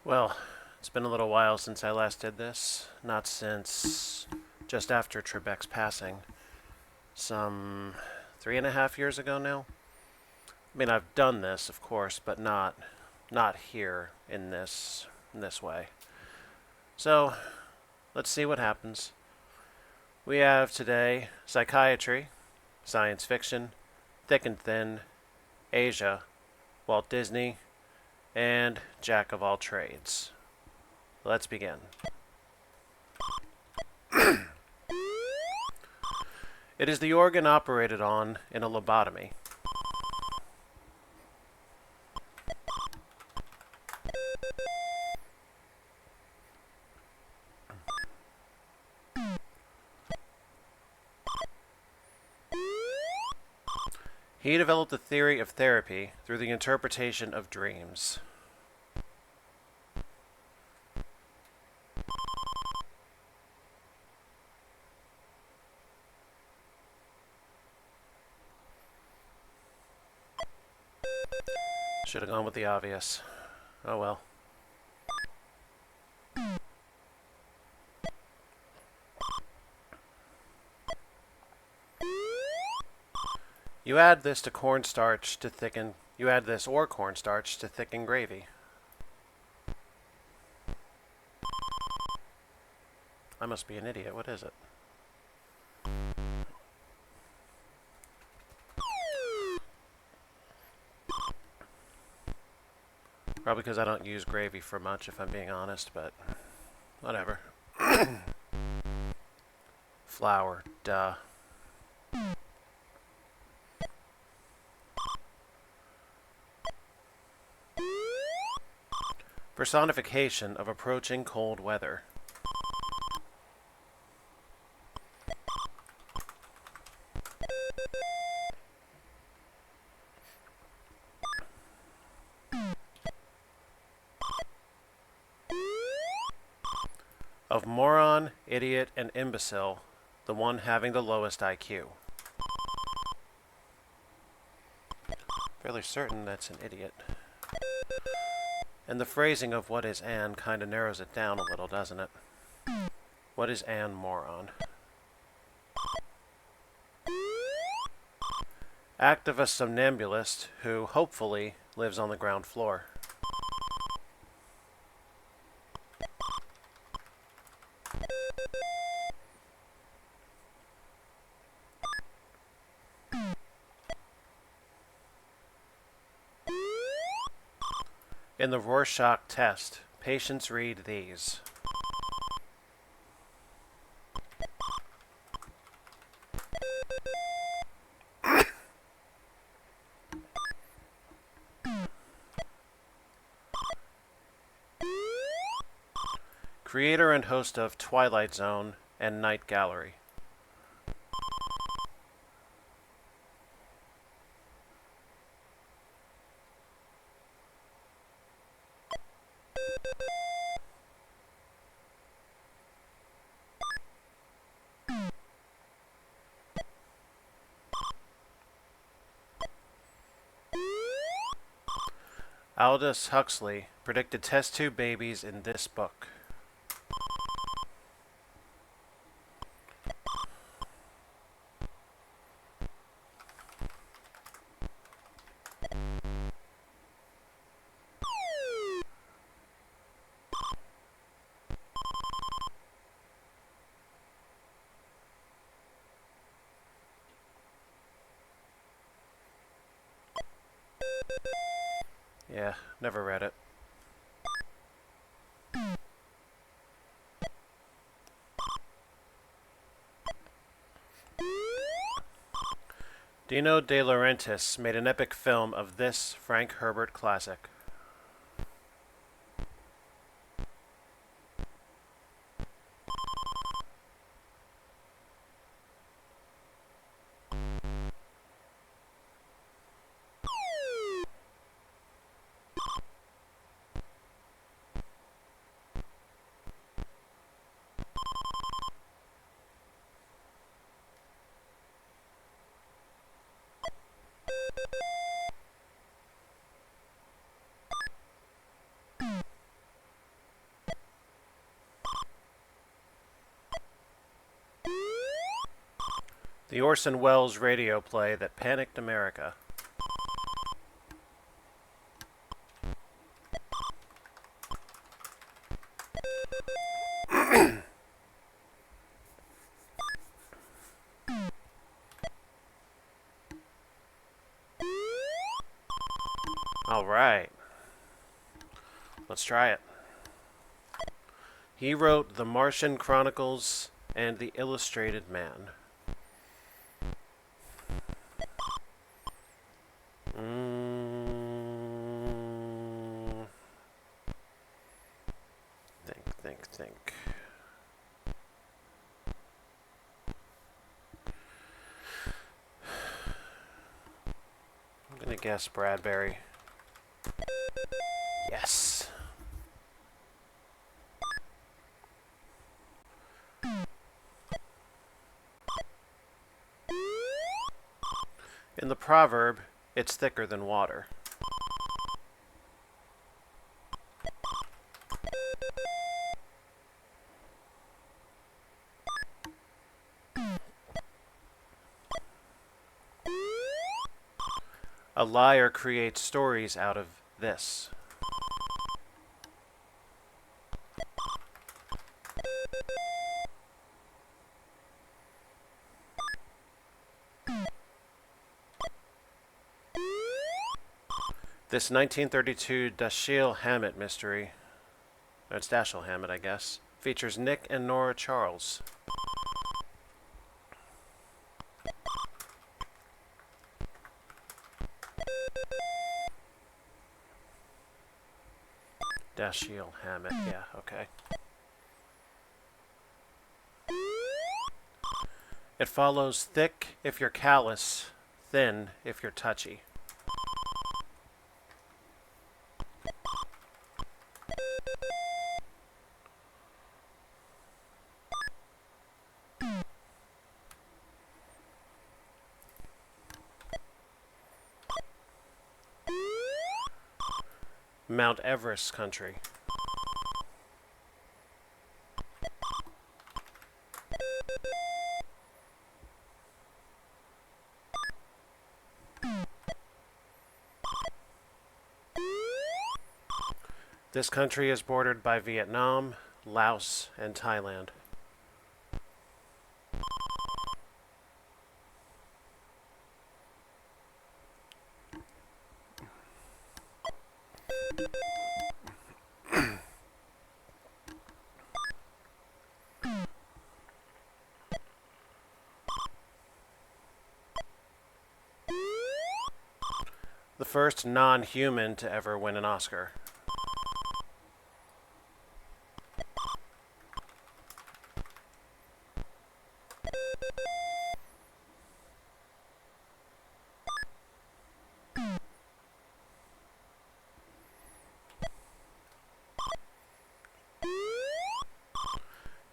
Well, it's been a little while since I last did this. Not since just after Trebek's passing. Some 3.5 years ago now. I mean, I've done this, of course, but not here in this way. So, let's see what happens. We have today psychiatry, science fiction, thick and thin, Asia, Walt Disney, and Jack of all trades. Let's begin. It is the organ operated on in a lobotomy. He developed the theory of therapy through the interpretation of dreams. Should have gone with the obvious. Oh well. You add this to cornstarch to thicken. You add this or cornstarch to thicken gravy. I must be an idiot. What is it? Probably because I don't use gravy for much, if I'm being honest, but whatever. Flour, duh. Personification of approaching cold weather. Of moron, idiot, and imbecile, the one having the lowest IQ. Fairly certain that's an idiot. And the phrasing of what is an kind of narrows it down a little, doesn't it? What is an moron? Act of a somnambulist who, hopefully, lives on the ground floor. In the Rorschach test, patients read these. Creator and host of Twilight Zone and Night Gallery. Aldous Huxley predicted test tube babies in this book. Yeah, never read it. Dino De Laurentiis made an epic film of this Frank Herbert classic. The Orson Welles radio play that panicked America. All right. Let's try it. He wrote The Martian Chronicles and The Illustrated Man. Think. I'm gonna guess Bradbury. Yes. In the proverb, it's thicker than water. A liar creates stories out of this. This 1932 Dashiell Hammett mystery, or it's Dashiell Hammett, I guess, features Nick and Nora Charles. Dashiell Hammett, yeah, okay. It follows thick if you're callous, thin if you're touchy. Mount Everest country. This country is bordered by Vietnam, Laos, and Thailand. The first non-human to ever win an Oscar.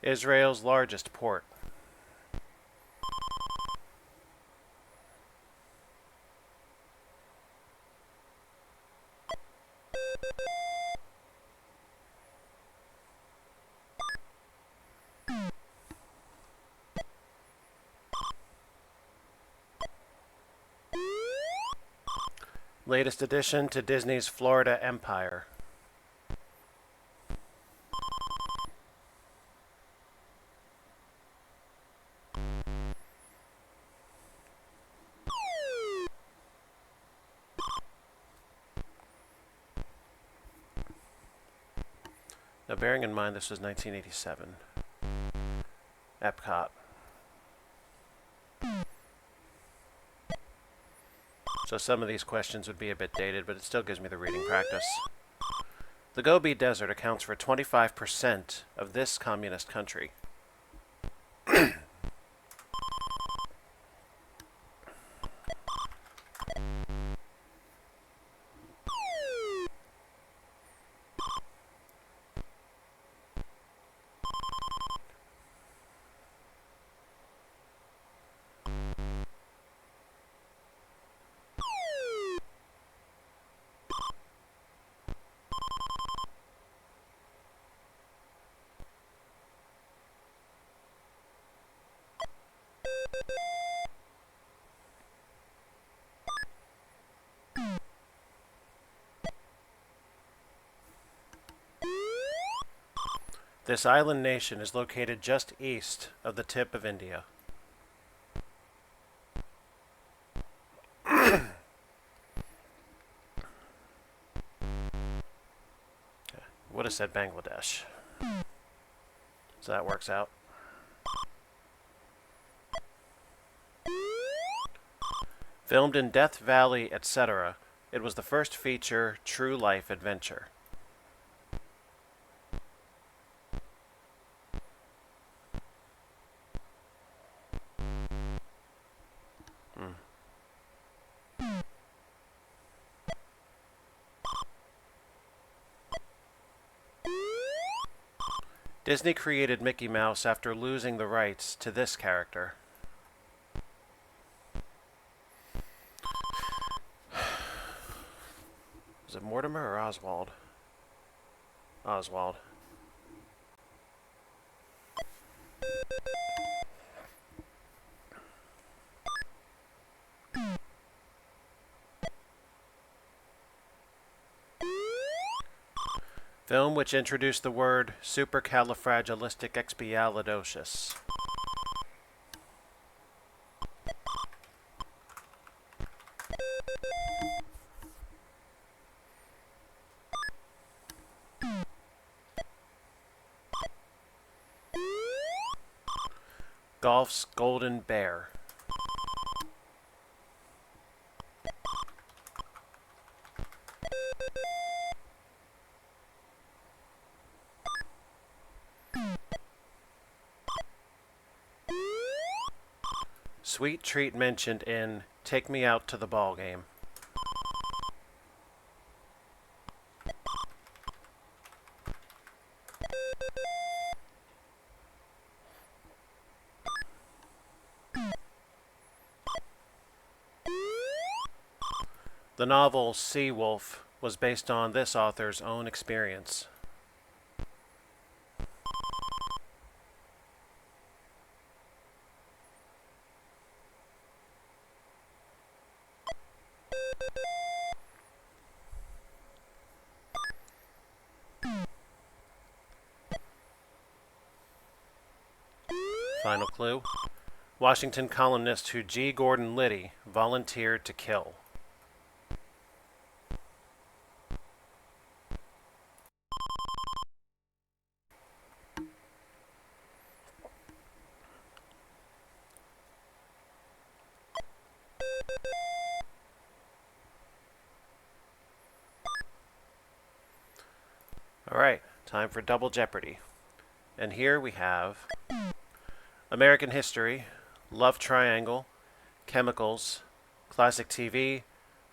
Israel's largest port. Latest addition to Disney's Florida Empire. Now, bearing in mind this was 1987. Epcot. So some of these questions would be a bit dated, but it still gives me the reading practice. The Gobi Desert accounts for 25% of this communist country. This island nation is located just east of the tip of India. Would have said Bangladesh. So that works out. Filmed in Death Valley, etc., it was the first feature true life adventure. Disney created Mickey Mouse after losing the rights to this character. Is it Mortimer or Oswald? Oswald. Film which introduced the word supercalifragilisticexpialidocious. Golf's Golden Bear. Sweet treat mentioned in Take Me Out to the Ball Game. The novel Sea Wolf was based on this author's own experience. Final clue. Washington columnist who G. Gordon Liddy volunteered to kill. Alright, time for Double Jeopardy. And here we have American history, love triangle, chemicals, classic TV,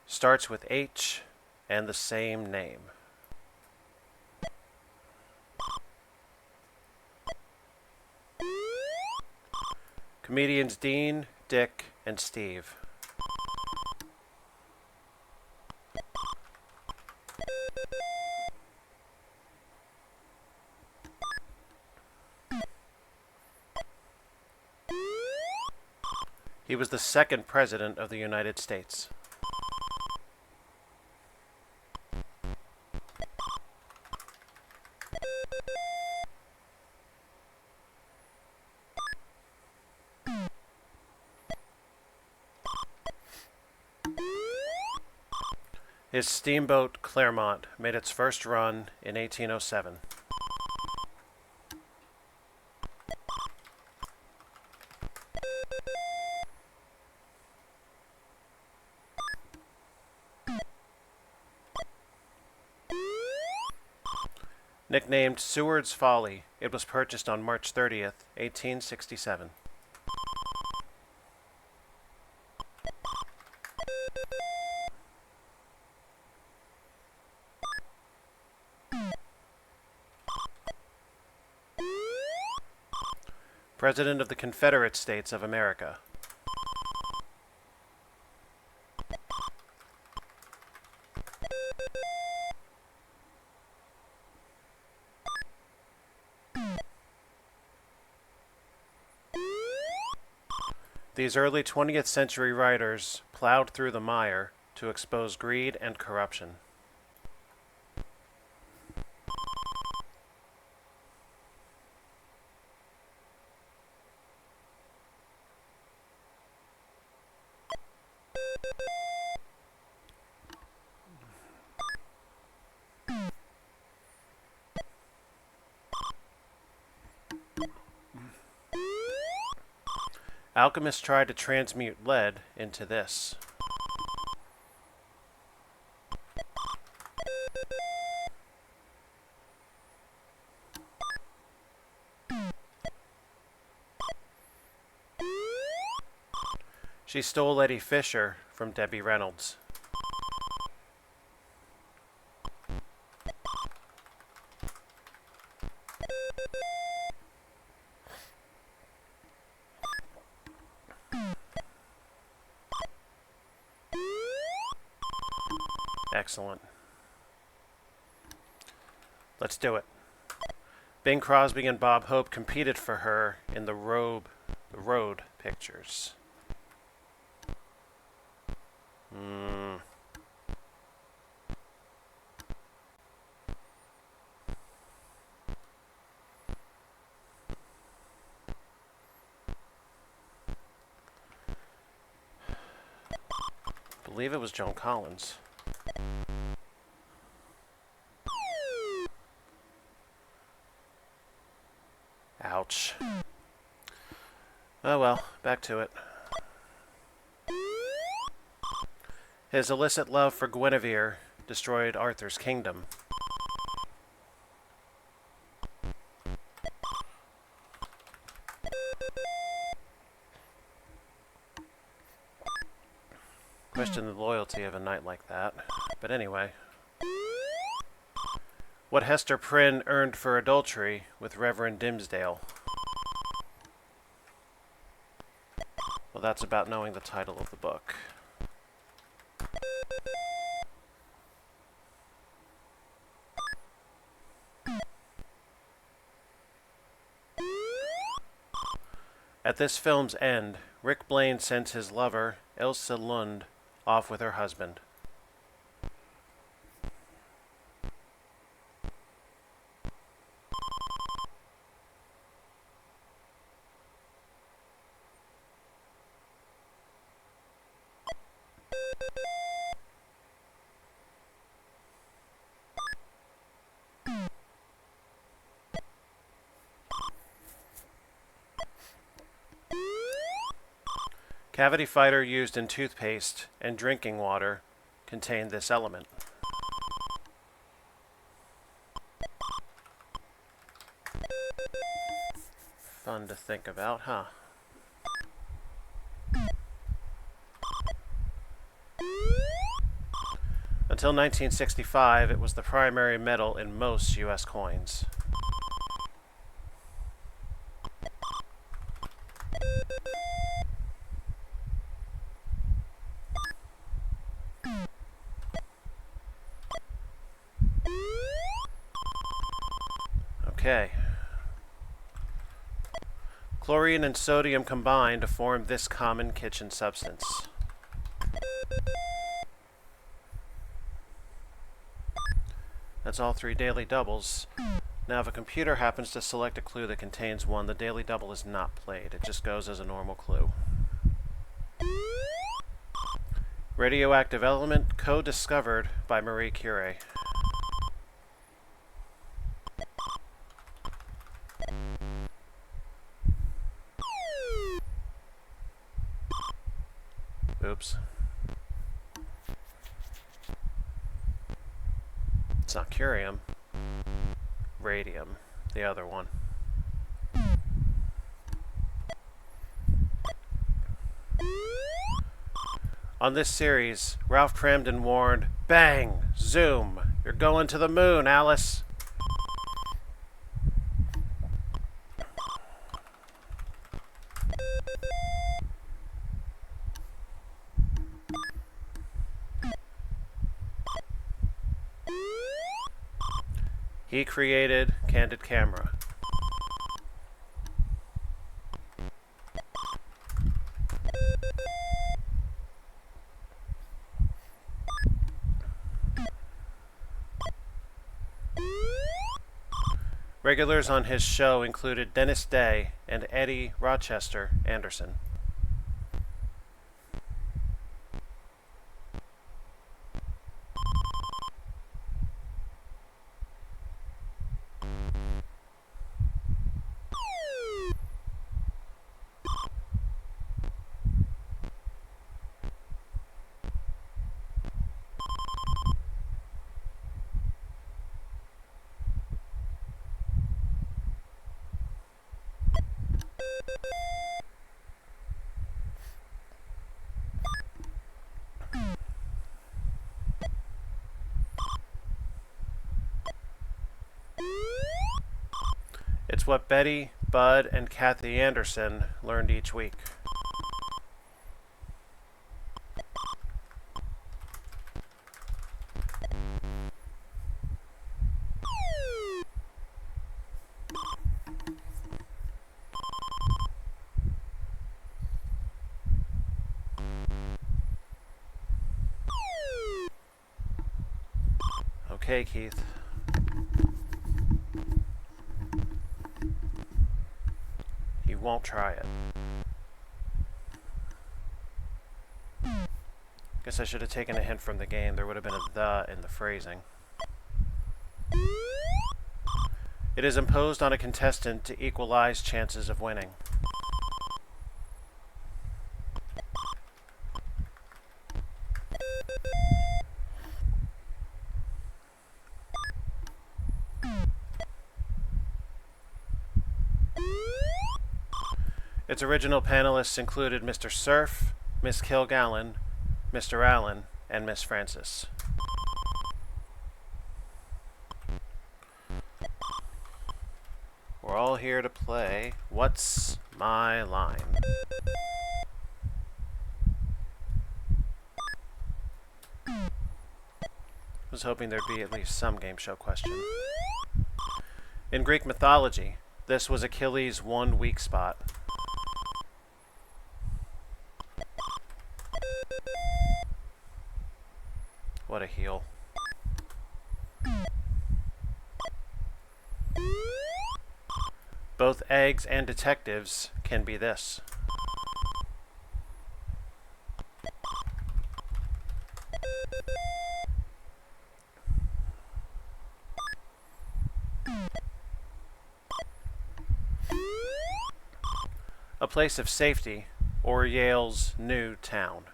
starts with H, and the same name. Comedians Dean, Dick, and Steve. He was the second president of the United States. His steamboat Clermont made its first run in 1807. Nicknamed Seward's Folly, it was purchased on March 30th, 1867. President of the Confederate States of America. These early 20th century writers plowed through the mire to expose greed and corruption. Alchemists tried to transmute lead into this. She stole Eddie Fisher from Debbie Reynolds. Excellent. Let's do it. Bing Crosby and Bob Hope competed for her in the Road pictures. I believe it was Joan Collins. Ouch. Oh well, back to it. His illicit love for Guinevere destroyed Arthur's kingdom. Question the loyalty of a knight like that. But anyway. What Hester Prynne earned for adultery with Reverend Dimsdale. Well, that's about knowing the title of the book. At this film's end, Rick Blaine sends his lover, Ilse Lund, off with her husband. Cavity fighter used in toothpaste and drinking water contain this element. Fun to think about, huh? Until 1965, it was the primary metal in most U.S. coins. Okay. Chlorine and sodium combine to form this common kitchen substance. That's all three daily doubles. Now, if a computer happens to select a clue that contains one, the daily double is not played. It just goes as a normal clue. Radioactive element co-discovered by Marie Curie. Oops. It's not curium. Radium, the other one. On this series, Ralph Cramden warned, "Bang! Zoom! You're going to the moon, Alice!" He created Candid Camera. Regulars on his show included Dennis Day and Eddie Rochester Anderson. It's what Betty, Bud, and Kathy Anderson learned each week. Okay, Keith. He won't try it. Guess I should have taken a hint from the game. There would have been a "the" in the phrasing. It is imposed on a contestant to equalize chances of winning. Its original panelists included Mr. Cerf, Miss Kilgallen, Mr. Allen, and Miss Francis. We're all here to play What's My Line? I was hoping there'd be at least some game show question. In Greek mythology, this was Achilles' one weak spot. What a heel. Both eggs and detectives can be this. A place of safety, or Yale's new town.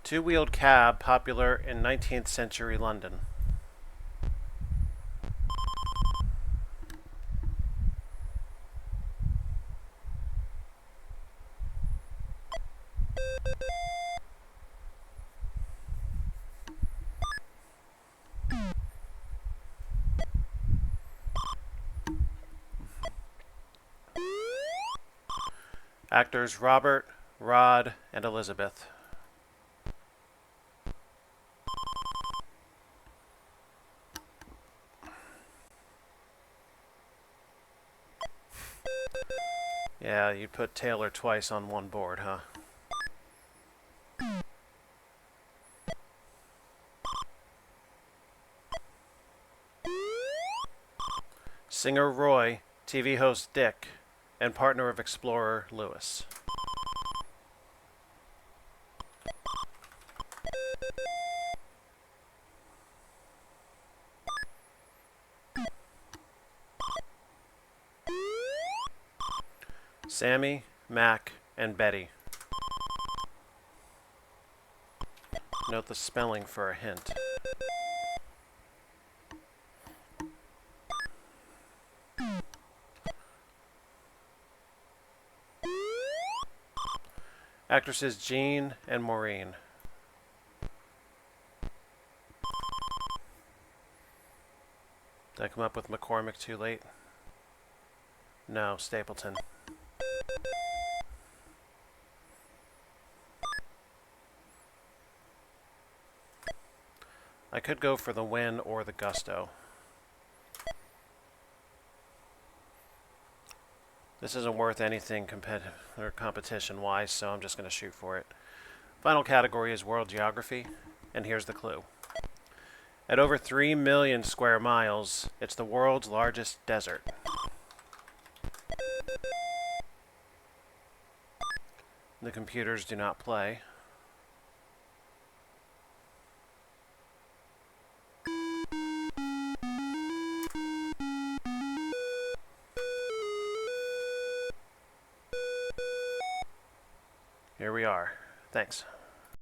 Two-wheeled cab popular in 19th century London. Actors Robert, Rod, and Elizabeth. Yeah, you put Taylor twice on one board, huh? Singer Roy, TV host Dick, and partner of explorer Lewis. Sammy, Mac, and Betty. Note the spelling for a hint. Actresses Jean and Maureen. Did I come up with McCormick too late? No, Stapleton. I could go for the win or the gusto. This isn't worth anything competition-wise, so I'm just going to shoot for it. Final category is World Geography, and here's the clue. At over 3 million square miles, it's the world's largest desert. The computers do not play. Here we are. Thanks.